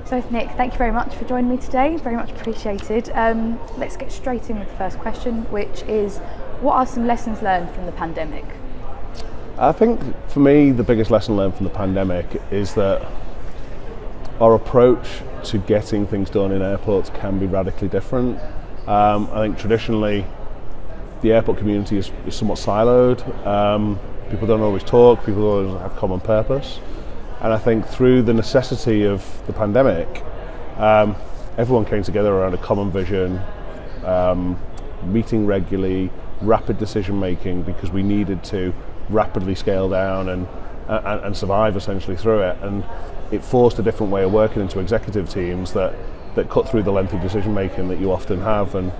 So Nick, thank you very much for joining me today, very much appreciated. Let's get straight in with the first question, which is, what are some lessons learned from the pandemic? I think for me the biggest lesson learned from the pandemic is that our approach to getting things done in airports can be radically different. I think traditionally the airport community is somewhat siloed. People don't always talk, people don't always have common purpose. And I think through the necessity of the pandemic, everyone came together around a common vision, meeting regularly, rapid decision making, because we needed to rapidly scale down and survive essentially through it. And it forced a different way of working into executive teams that cut through the lengthy decision making that you often have. And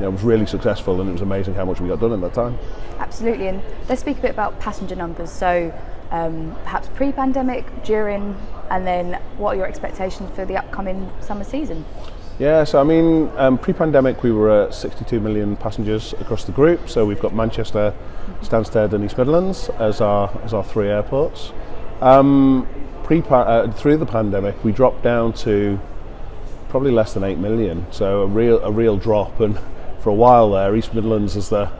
it was really successful, and it was amazing how much we got done in that time. Absolutely, and let's speak a bit about passenger numbers. So perhaps pre-pandemic, during, and then what are your expectations for the upcoming summer season? Yeah, so I mean, pre-pandemic we were at 62 million passengers across the group. So we've got Manchester, Stansted and East Midlands as our three airports. Through the pandemic we dropped down to probably less than 8 million, so a real drop. And for a while there, East Midlands as the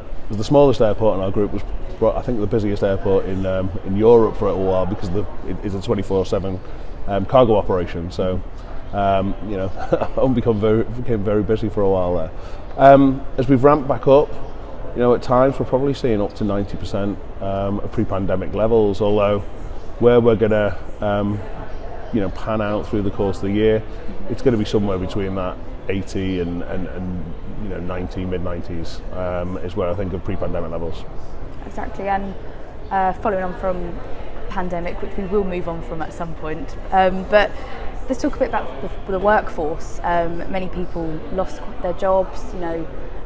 smallest airport in our group was, I think, the busiest airport in Europe for a while, because it is a 24/7 cargo operation. So it became very busy for a while there. As we've ramped back up, at times we're probably seeing up to 90% of pre-pandemic levels. Although where we're going to pan out through the course of the year, it's going to be somewhere between that 80 and 90, mid-90s is where I think of pre-pandemic levels. Exactly, and following on from pandemic, which we will move on from at some point, but let's talk a bit about the workforce. Many people lost their jobs,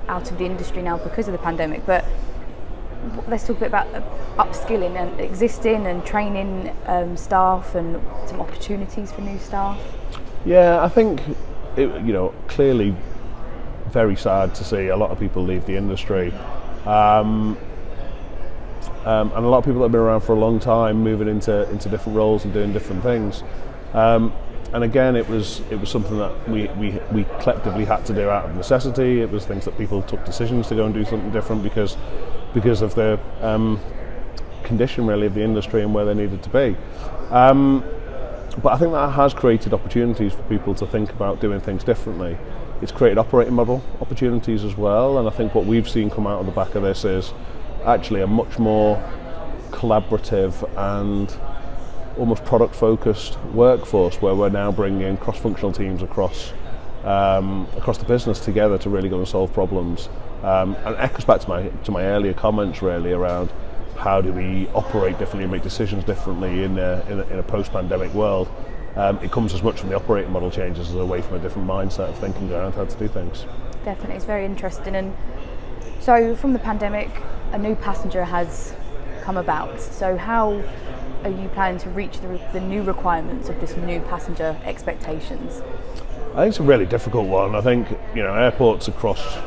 out of the industry now because of the pandemic, but let's talk a bit about upskilling and existing and training staff and some opportunities for new staff. Yeah, I think clearly very sad to see a lot of people leave the industry, and a lot of people that have been around for a long time moving into different roles and doing different things. And again, it was something that we collectively had to do out of necessity. It was things that people took decisions to go and do something different because of the condition really of the industry and where they needed to be. But I think that has created opportunities for people to think about doing things differently. It's created operating model opportunities as well, and I think what we've seen come out of the back of this is actually a much more collaborative and almost product-focused workforce, where we're now bringing cross-functional teams across the business together to really go and solve problems. And it echoes back to my earlier comments really around how do we operate differently and make decisions differently in a post-pandemic world. It comes as much from the operating model changes as away from a different mindset of thinking around how to do things. Definitely, it's very interesting. And so from the pandemic, a new passenger has come about. So how are you planning to reach the new requirements of this new passenger expectations? I think it's a really difficult one. I think airports across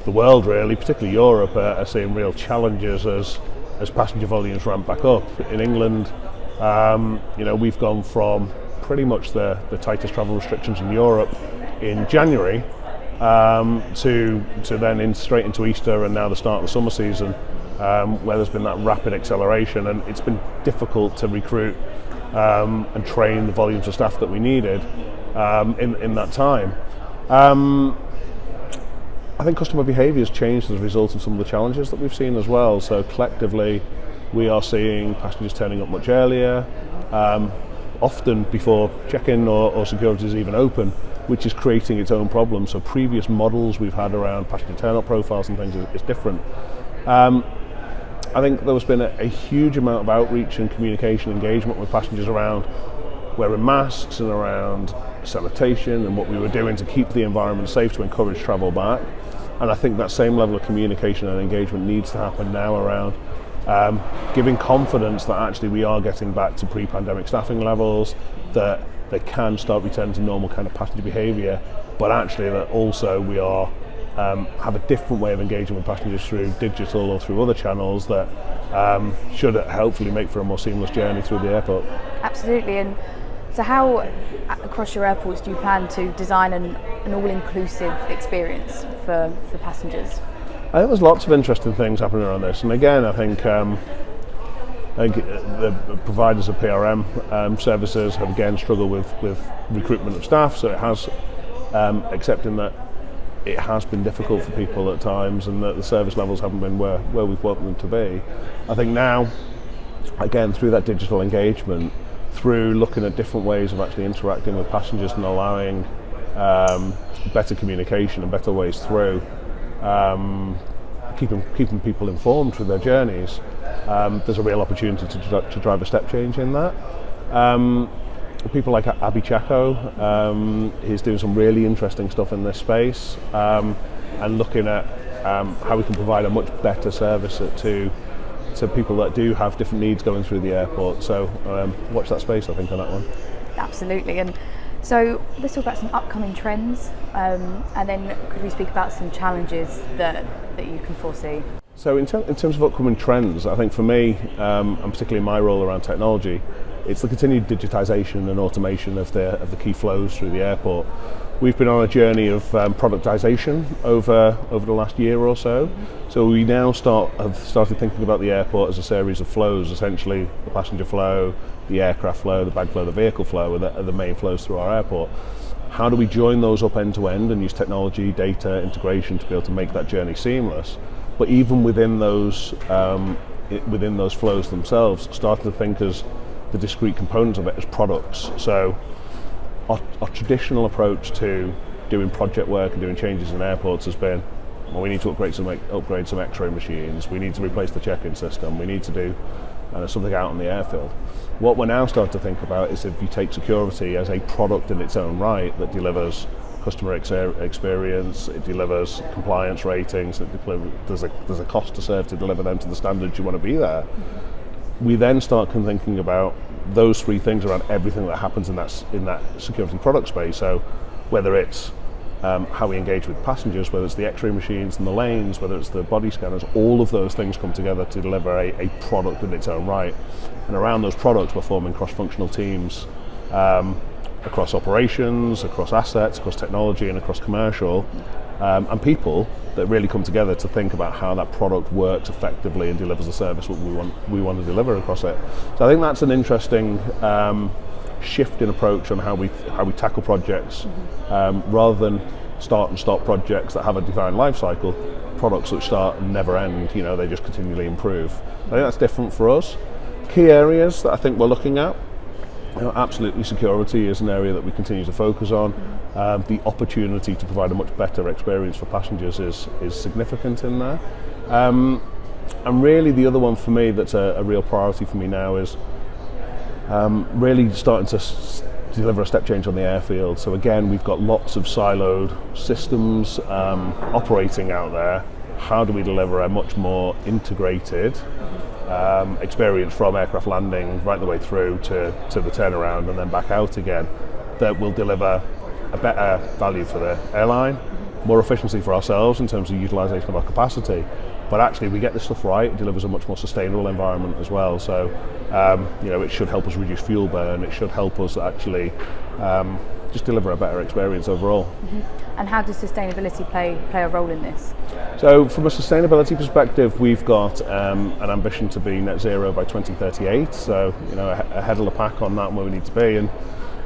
the world, really, particularly Europe, are seeing real challenges as passenger volumes ramp back up. In England, we've gone from pretty much the tightest travel restrictions in Europe in January to then straight into Easter and now the start of the summer season, where there's been that rapid acceleration, and it's been difficult to recruit and train the volumes of staff that we needed in that time. I think customer behaviour has changed as a result of some of the challenges that we've seen as well. So collectively, we are seeing passengers turning up much earlier, often before check-in or security is even open, which is creating its own problems. So previous models we've had around passenger turn-up profiles and things is different. I think there's been a huge amount of outreach and communication engagement with passengers around wearing masks and around sanitation and what we were doing to keep the environment safe to encourage travel back. And I think that same level of communication and engagement needs to happen now around giving confidence that actually we are getting back to pre-pandemic staffing levels, that they can start returning to normal kind of passenger behaviour, but actually that also we are have a different way of engaging with passengers through digital or through other channels that should hopefully make for a more seamless journey through the airport. Absolutely, and So how, across your airports, do you plan to design an all-inclusive experience for passengers? I think there's lots of interesting things happening around this, and again, I think the providers of PRM services have again struggled with recruitment of staff, so it has, accepting that it has been difficult for people at times and that the service levels haven't been where we've wanted them to be. I think now, again, through that digital engagement, through looking at different ways of actually interacting with passengers and allowing better communication and better ways through, keeping people informed through their journeys, there's a real opportunity to drive a step change in that. People like Aviation, he's doing some really interesting stuff in this space, and looking at how we can provide a much better service to people that do have different needs going through the airport. So watch that space, I think, on that one. Absolutely. And so let's talk about some upcoming trends, and then could we speak about some challenges that you can foresee? So in terms of upcoming trends, I think for me, and particularly my role around technology, it's the continued digitisation and automation of the key flows through the airport. We've been on a journey of productisation over the last year or so. So we now have started thinking about the airport as a series of flows, essentially the passenger flow, the aircraft flow, the bag flow, the vehicle flow are the main flows through our airport. How do we join those up end to end and use technology, data, integration to be able to make that journey seamless? But even within those flows themselves, starting to think as the discrete components of it as products. So our traditional approach to doing project work and doing changes in airports has been, well, we need to upgrade some X-ray machines, we need to replace the check-in system, we need to do something out on the airfield. What we're now starting to think about is if you take security as a product in its own right that delivers customer experience, it delivers compliance ratings, there's a cost to serve to deliver them to the standards you want to be there. We then start thinking about those three things around everything that happens in that security product space. So whether it's how we engage with passengers, whether it's the X-ray machines and the lanes, whether it's the body scanners, all of those things come together to deliver a product in its own right. And around those products, we're forming cross-functional teams across operations, across assets, across technology, and across commercial, and people that really come together to think about how that product works effectively and delivers the service what we want to deliver across it. So I think that's an interesting shift in approach on how we tackle projects, rather than start and stop projects that have a defined life cycle. Products that start and never end, they just continually improve. I think that's different for us. Key areas that I think we're looking at, absolutely security is an area that we continue to focus on. The opportunity to provide a much better experience for passengers is significant in there. And really the other one for me that's a real priority for me now is really starting to deliver a step change on the airfield. So again, we've got lots of siloed systems operating out there. How do we deliver a much more integrated experience from aircraft landing right the way through to the turnaround and then back out again, that will deliver a better value for the airline, more efficiency for ourselves in terms of utilisation of our capacity, but actually we get this stuff right, it delivers a much more sustainable environment as well. So it should help us reduce fuel burn, it should help us actually just deliver a better experience overall. And how does sustainability play a role in this? So from a sustainability perspective, we've got an ambition to be net zero by 2038, so ahead of the pack on that and where we need to be. And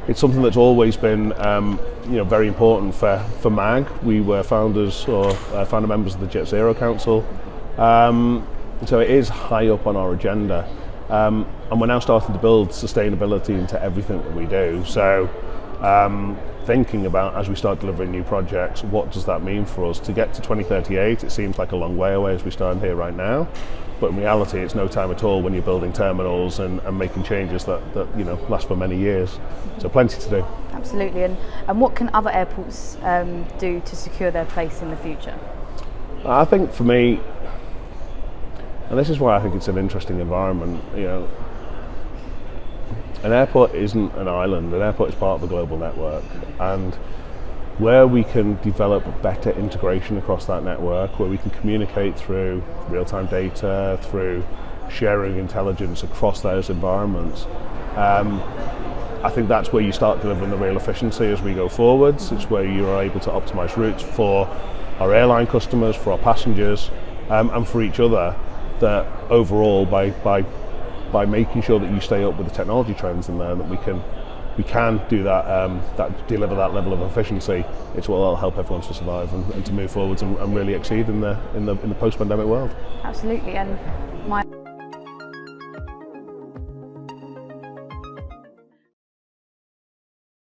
it's something that's always been very important for MAG. We were founder members of the Jet Zero Council, so it is high up on our agenda, and we're now starting to build sustainability into everything that we do. So thinking about, as we start delivering new projects, what does that mean for us? To get to 2038, it seems like a long way away as we stand here right now, but in reality it's no time at all when you're building terminals and making changes that last for many years. So plenty to do. Absolutely. And what can other airports do to secure their place in the future? I think for me, and this is why I think it's an interesting environment, an airport isn't an island, an airport is part of a global network, and where we can develop better integration across that network, where we can communicate through real-time data, through sharing intelligence across those environments, I think that's where you start delivering the real efficiency as we go forwards. It's where you're able to optimise routes for our airline customers, for our passengers, and for each other. That overall, by making sure that you stay up with the technology trends in there, that we can do that, deliver that level of efficiency. It's what will help everyone to survive and to move forwards and really exceed in the post-pandemic world. Absolutely, and my